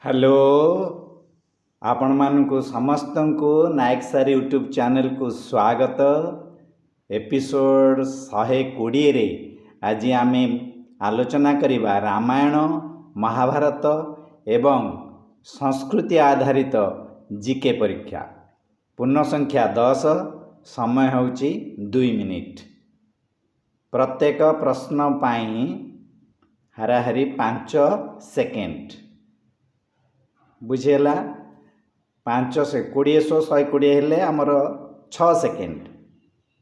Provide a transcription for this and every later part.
Hello आपण मानकु समस्तंकु नायक sir YouTube channel को स्वागत। एपिसोड 120 रे आज आमे आलोचना करिबा रामायण महाभारत एवं संस्कृति आधारित जीके परीक्षा। पूर्ण संख्या 10, समय होउची 2 मिनिट। प्रत्येक प्रश्न पाई हाराहारी 5 सेकेंड। बुझेला 5 से 20 120 हेले आमर 6 सेकेंड।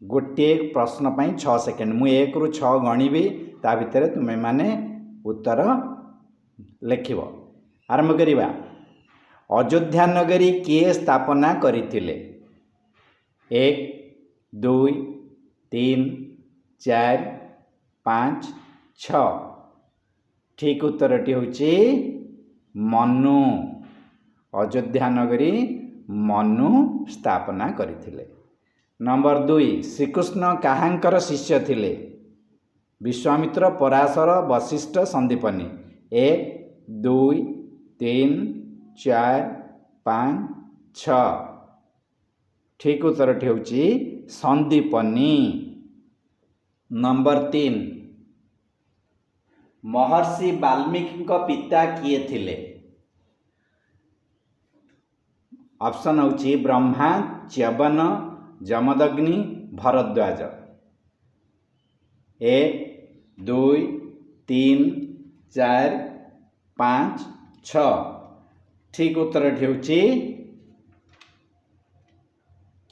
गोटे प्रश्न पाई 6 सेकेंड। मु 1 रु 6 गणिबी, ता भितर तुमे माने उत्तर लिखिबो। आरंभ करिबा। अयोध्या नगरी किए स्थापना करिथिले? 1 2 3 4 5 6। ठीक उत्तरटी होची मनु। अयोध्या नगरी मनु स्थापना करिथिले। नंबर 2, श्रीकृष्ण काहांकर शिष्य थिले? विश्वामित्र, पराशर, वशिष्ठ, संदीपनी। 1 2 3 4 5 6। ठीक उत्तरटी होची संदीपनी। नंबर 3, महर्षि वाल्मीकि पिता किए थिले? ऑप्शन होची ब्रह्मा, च्यवन, जमदग्नि, भरद्वाज। 1 2 3 4 5 6। ठीक उत्तर होची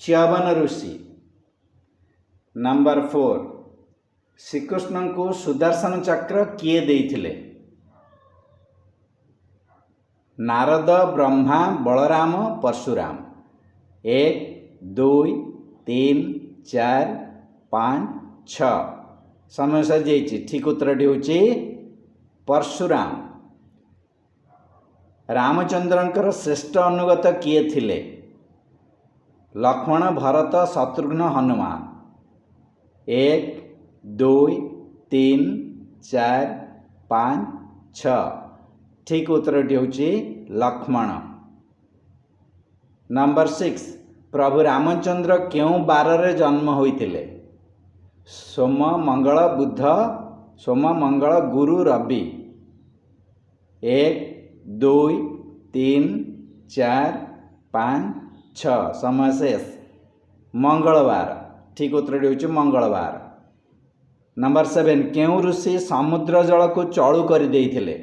च्यवन ऋषि। नंबर 4, श्रीकृष्ण को सुदर्शन चक्र किए देइथिले? नारद, ब्रह्मा, बलराम, परशुराम। 1 2 3 4 5 6। समय सर जाइए। ठीक उत्तर होची परशुराम। रामचंद्रंकर श्रेष्ठ अनुगत किए थिले? लक्ष्मण, भरत, शत्रुघ्न, हनुमान। 1 2 3 4 5 6। ठीक उत्तर होची लक्ष्मण। नंबर 6, प्रभु रामचंद्र क्यों बार रे जन्म होइथिले? सोम, मंगल, बुध, सोम, मंगल, गुरु, रवि। 1 2 3 4 5 6। समय शेष। मंगलवार। ठीक उत्तर होची मंगलवार। नंबर 7, क्यों ऋषि समुद्र जल को चलु कर देइथिले?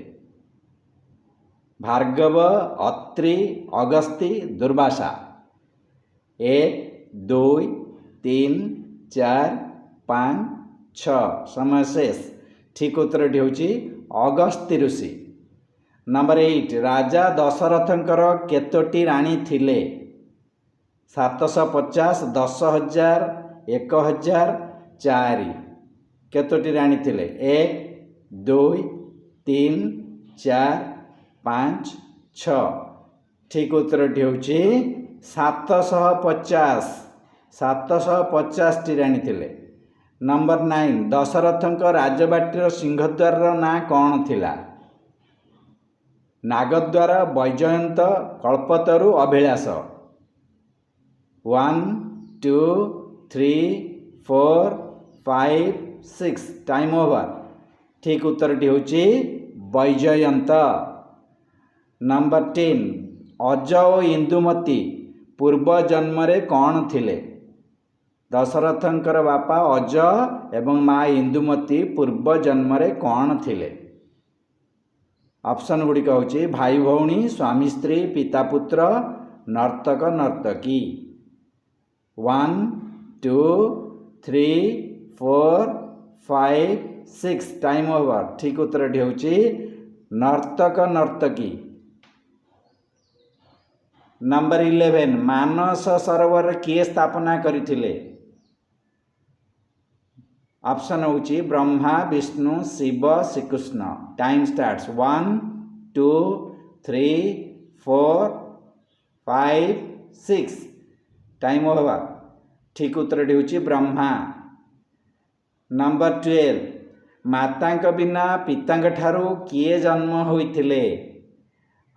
भार्गव, अत्रि, अगस्ती, दुर्वासा। 1 2 3 4 5 6। समय शेष। ठीक उत्तर होची अगस्ती ऋषि। नंबर 8, राजा दशरथंकर केतोटी राणी थिले? 750, 10,000, 1,000, 4। केतोटी राणी थिले? 1 2 3 4 5 6। ठीक उत्तर होची 750। 750 टी राणी थिले। नंबर 9, दशरथंक राजबाटीर सिंहद्वार ना कौन थिला? नागद्वार, वैजयंत, कल्पतरु, अभिलाष। 1 2 3 4 5 6। Time over. ठीक उत्तर होची वैजयंत। नंबर 10, अज और इंदुमती पूर्व जन्म रे कौन थिले? दशरथंकर बापा अज एवं माँ इंदुमती पूर्व जन्म रे कौन थिले? ऑप्शन गुड़िक होची भाई भौणी, स्वामी स्त्री, पिता पुत्र, नर्तक नर्तकी। 1 2 3 4 5 6। Time over. ठीक उत्तर होची नर्तक नर्तकी। नंबर 11, मानस सरोवर किए स्थापना करिथिले? ऑप्शन होची Brahma, Vishnu, Shiva, Shri Krishna. Time starts. 1 2 3 4 5 6। Time over. ठीक उत्तर होची ब्रह्मा। नंबर 12, मातांक बिना पितांक ठारू किए जन्म होइथिले?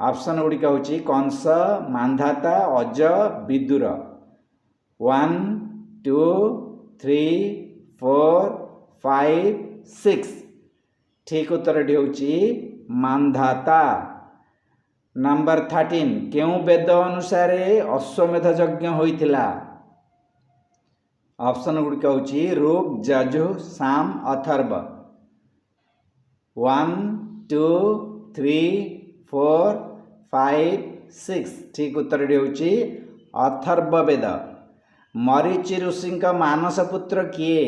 ऑप्शन गुड़िक हूँ कंस, मांधाता, अज, विदुर। 1 2 3 4 5 6 ठीक उत्तरटी हूँ मांधाता। नंबर 13 केउं वेद अनुसार अश्वमेध यज्ञ होइथिला? ऑप्शन गुड़िक हूँ ऋग, यजुः, साम, अथर्व। 1 2 3 4 5 6 ठीक उत्तरटी हूँ अथर्व वेद। मरीचि ऋषि मानस पुत्र किए?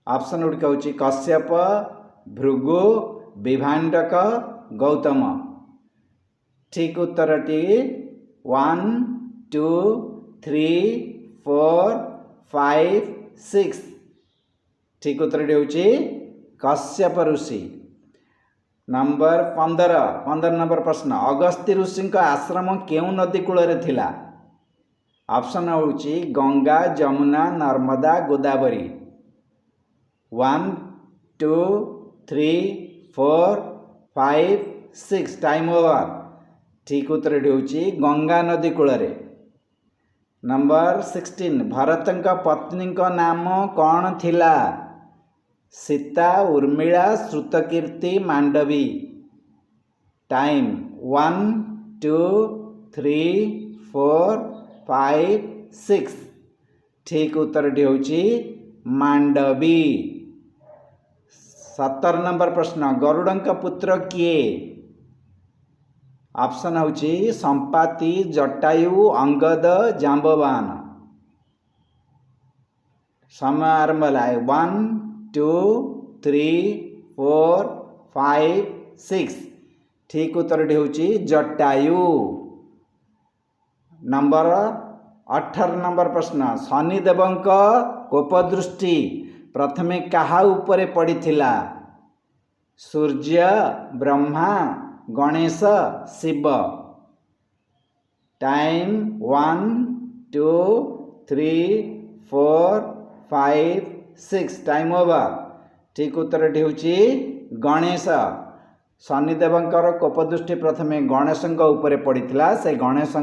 ऑप्शन गुड़िक हूँ कश्यप, भृगु, विभाण्डक, गौतम। ठीक उत्तरटी 1 2 3 4 5 6 ठीक उत्तरटी हूँ कश्यप ऋषि। नंबर 15 नंबर प्रश्न अगस्त्य ऋषि आश्रम केउं नदी कूल थिला? ऑप्शन हूँ गंगा, जमुना, नर्मदा, गोदावरी। 1 2 3 4 5 6 time over. ठीक उत्तर हूँ गंगा नदी कूल। नंबर 16 भरत पत्नी नाम कौन थिला? सीता, उर्मिला, श्रुतकीर्ति, मांडवी। टाइम 1 2 3 4 5 6 ठीक उत्तरटी हूँ मांडवी। 17 नंबर प्रश्न गरुड़ पुत्र किए? ऑप्शन हूँ संपाति, जटायु, अंगद, जांबवान। समय आरंभ है 1 2 3 4 5 6 ठीक उत्तरटी हूँ जटायु। नंबर 18 नंबर प्रश्न शनिदेव कोपदृष्टि प्रथमे काहा उपरे पड़िथिला? Surya, Brahma, Ganesh, Shiva. Time 1 2 3 4 5 6 time over. ठीक उत्तरटी हूँ गणेश। शनिदेवंकर कोपदृष्टि प्रथमे गणेश उपरे पड़िथिला। से गणेश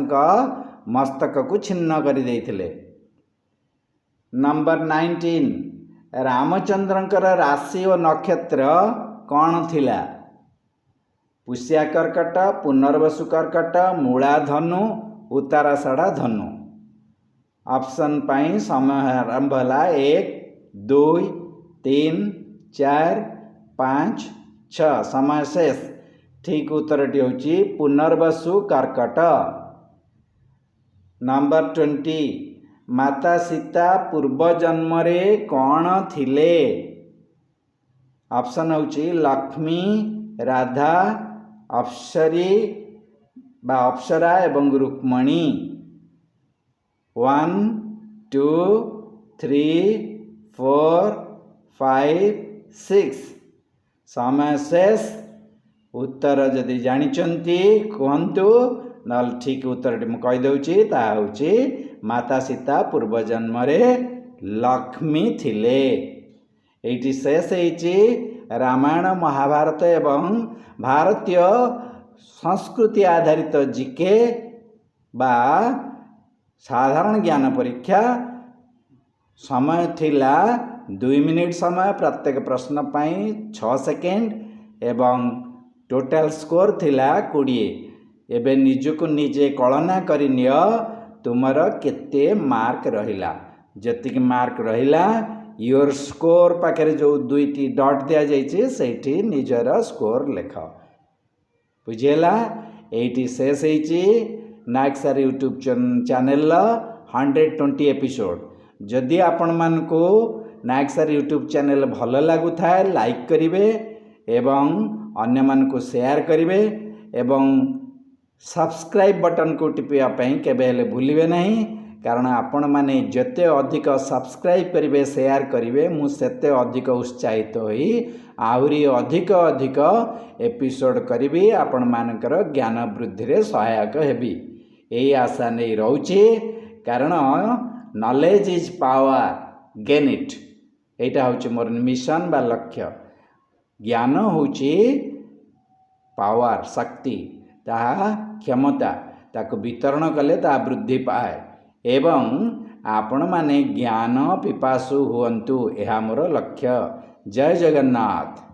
मस्तक को छिन्न कर देइथिले। नंबर 19 रामचंद्रंकर राशि और नक्षत्र कौन थिला? पुष्या कर्कट, पुनर्वसु कर्कट, मूला धनु, उत्तराषाढ़ा धनु। ऑप्शन पाई समय आरंभ है 1 2 3 4 5 6 समय शेष। ठीक उत्तरटी हूँ पुनर्वसु कर्कट। नंबर 20 माता सीता पूर्व जन्म रे कौन थिले? ऑप्शन हूँ लक्ष्मी, राधा, अप्सरी बा अप्सरा एवं रुक्मणी। 1 2 3 4 5 6 समय शेष। उत्तर जदि जानिचंती कहतु ना ठीक उत्तर मुझे कहीदे हूँ माता सीता पूर्व जन्म रे लक्ष्मी थिले। एटी शेष होती रामायण, महाभारत एवं भारतीय संस्कृति आधारित जीके बा साधारण ज्ञान परीक्षा। समय थिला 2 मिनिट समय प्रत्येक प्रश्न पाई 6 सेकेंड एवं टोटल स्कोर थिला 20। एबे निजको निजे कलना करि नियो तुमर केते मार्क रहिला। जतिक मार्क रहिला योर स्कोर पाखे जो 2टी डॉट दिया जाइए सेठी निजर स्कोर लेख। बुझेला एटी शेष होती नायक सर यूट्यूब चैनल 120 एपिसोड। जदि आपण मानकु नायक सर यूट्यूब चैनल भल लगु थाए लाइक करिवे एवं अन्य मानकु शेयर करिवे एवं सब्सक्राइब बटन को टिपिया पई केबे हेले भूलिबे नहीं। कारण आपण माने जते अधिक सब्सक्राइब करिवे शेयर करिवे मु सेते अधिक उत्साहित होई आहुरी अधिक अधिक एपिसोड करिवी आपण मानकर ज्ञान वृद्धि रे सहायक हेबी एई आशा नै रहउची। कारण knowledge is power gain it एटा होची मोर मिशन बा लक्ष्य। ज्ञान होची ପାୱାର ଶକ୍ତି ତାହା କ୍ଷମତା ତାକୁ ବିତରଣ କଲେ ତାହା ବୃଦ୍ଧି ପାଏ ଏବଂ ଆପଣମାନେ ଜ୍ଞାନ ପିପାସୁ ହୁଅନ୍ତୁ, ଏହା ମୋର ଲକ୍ଷ୍ୟ। ଜୟ ଜଗନ୍ନାଥ।